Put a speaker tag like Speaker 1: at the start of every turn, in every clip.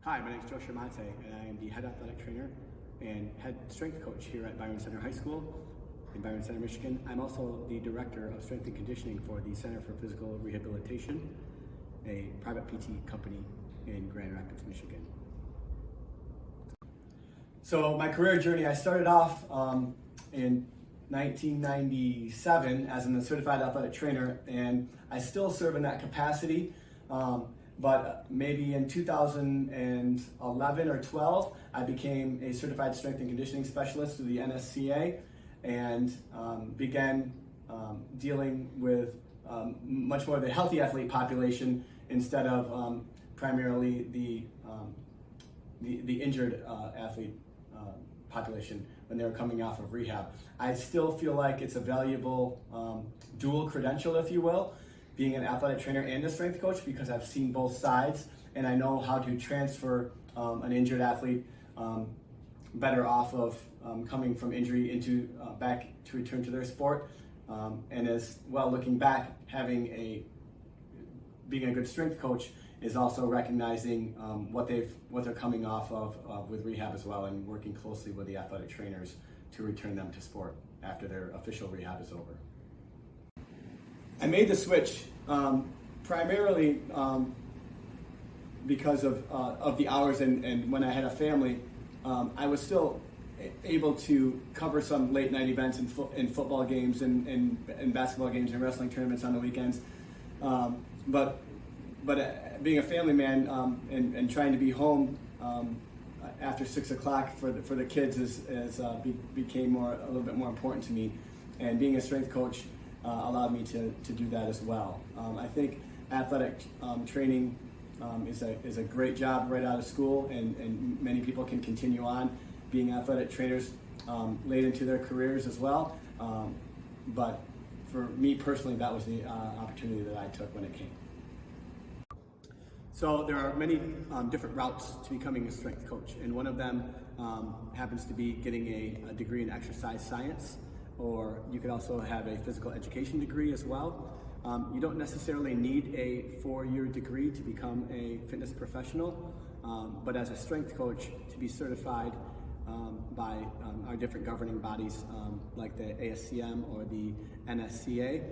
Speaker 1: Hi, my name is Chairamonte, and I am the head athletic trainer and head strength coach here at Byron Center High School in Byron Center, Michigan. I'm also the director of strength and conditioning for the Center for Physical Rehabilitation, a private PT company in Grand Rapids, Michigan. So my career journey, I started off in 1997 as a certified athletic trainer, and I still serve in that capacity. But maybe in 2011 or 12, I became a certified strength and conditioning specialist through the NSCA and began dealing with much more of the healthy athlete population instead of primarily the injured athlete population when they were coming off of rehab. I still feel like it's a valuable dual credential, if you will, being an athletic trainer and a strength coach, because I've seen both sides and I know how to transfer an injured athlete better off of coming from injury into back to return to their sport. And as well, looking back, being a good strength coach is also recognizing what they're coming off of with rehab as well, and working closely with the athletic trainers to return them to sport after their official rehab is over. I made the switch primarily because of the hours, and when I had a family, I was still able to cover some late night events in football games and basketball games and wrestling tournaments on the weekends. But being a family man and trying to be home after 6 o'clock for the kids became a little bit more important to me, and being a strength coach allowed me to do that as well. I think athletic training is a great job right out of school, and many people can continue on being athletic trainers late into their careers as well. But for me personally, that was the opportunity that I took when it came. So there are many different routes to becoming a strength coach, and one of them happens to be getting a degree in exercise science, or you could also have a physical education degree as well. You don't necessarily need a 4-year degree to become a fitness professional, but as a strength coach, to be certified by our different governing bodies like the ASCM or the NSCA,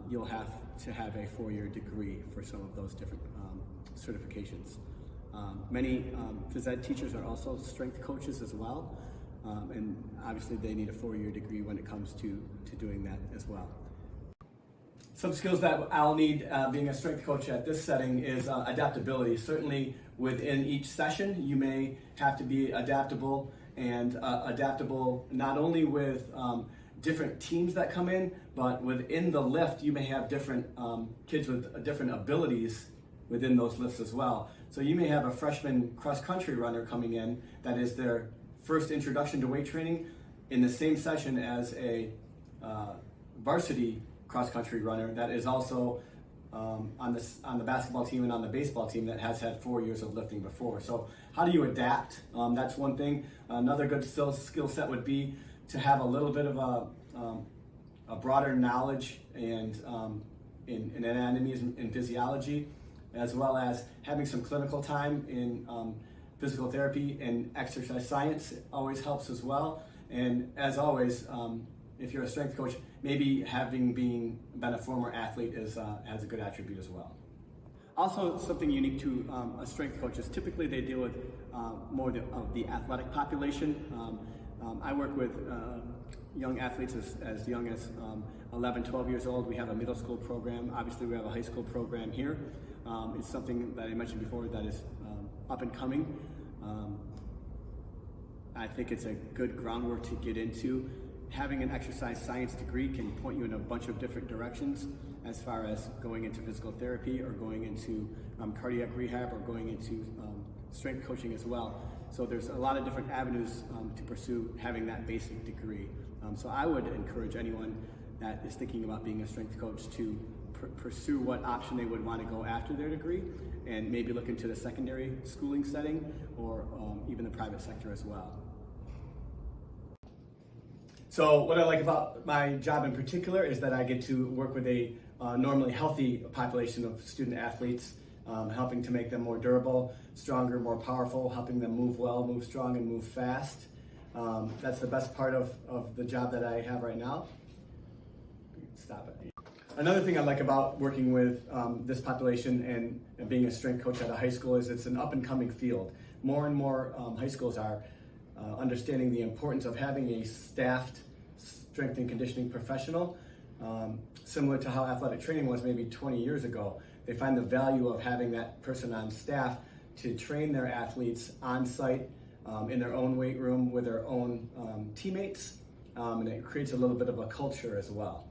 Speaker 1: you'll have to have a 4-year degree for some of those different certifications. Many phys ed teachers are also strength coaches as well, and obviously they need a 4-year degree when it comes to doing that as well. Some skills that I'll need being a strength coach at this setting is adaptability. Certainly within each session, you may have to be adaptable, and adaptable not only with different teams that come in, but within the lift, you may have different kids with different abilities within those lifts as well. So you may have a freshman cross-country runner coming in that is their first introduction to weight training in the same session as a varsity cross-country runner that is also on the basketball team and on the baseball team that has had 4 years of lifting before. So how do you adapt? That's one thing. Another good skill set would be to have a little bit of a broader knowledge and in anatomy and physiology, as well as having some clinical time in physical therapy and exercise science always helps as well. And as always, if you're a strength coach, maybe been a former athlete has a good attribute as well. Also, something unique to a strength coach is typically they deal with more of the athletic population. I work with young athletes as young as 11, 12 years old. We have a middle school program. Obviously, we have a high school program here. It's something that I mentioned before that is up and coming. I think it's a good groundwork to get into. Having an exercise science degree can point you in a bunch of different directions as far as going into physical therapy or going into cardiac rehab or going into strength coaching as well. So there's a lot of different avenues to pursue having that basic degree. So I would encourage anyone that is thinking about being a strength coach to pursue what option they would want to go after their degree, and maybe look into the secondary schooling setting or even the private sector as well. So what I like about my job in particular is that I get to work with a normally healthy population of student athletes helping to make them more durable, stronger, more powerful, helping them move well, move strong, and move fast. That's the best part of the job that I have right now. Stop it. Another thing I like about working with this population and being a strength coach at a high school is it's an up and coming field. More and more high schools are understanding the importance of having a staffed strength and conditioning professional, similar to how athletic training was maybe 20 years ago. They find the value of having that person on staff to train their athletes on site, in their own weight room with their own teammates, and it creates a little bit of a culture as well.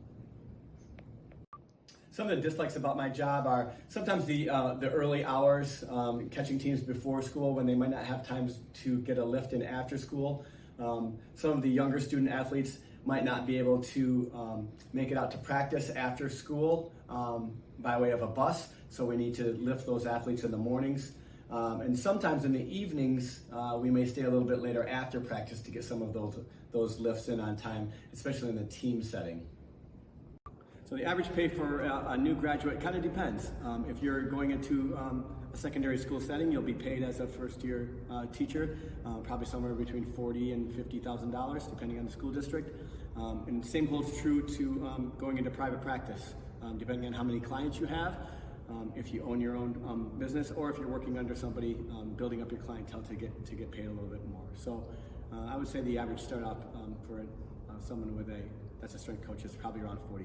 Speaker 1: Some of the dislikes about my job are sometimes the early hours, catching teams before school when they might not have time to get a lift in after school. Some of the younger student athletes might not be able to make it out to practice after school by way of a bus, so we need to lift those athletes in the mornings. And sometimes in the evenings, we may stay a little bit later after practice to get some of those lifts in on time, especially in the team setting. So the average pay for a new graduate kind of depends. If you're going into a secondary school setting, you'll be paid as a first-year teacher, probably somewhere between $40,000 and $50,000, depending on the school district. And the same holds true to going into private practice, depending on how many clients you have, if you own your own business, or if you're working under somebody, building up your clientele to get paid a little bit more. So I would say the average start up for someone that's a strength coach is probably around $40,000.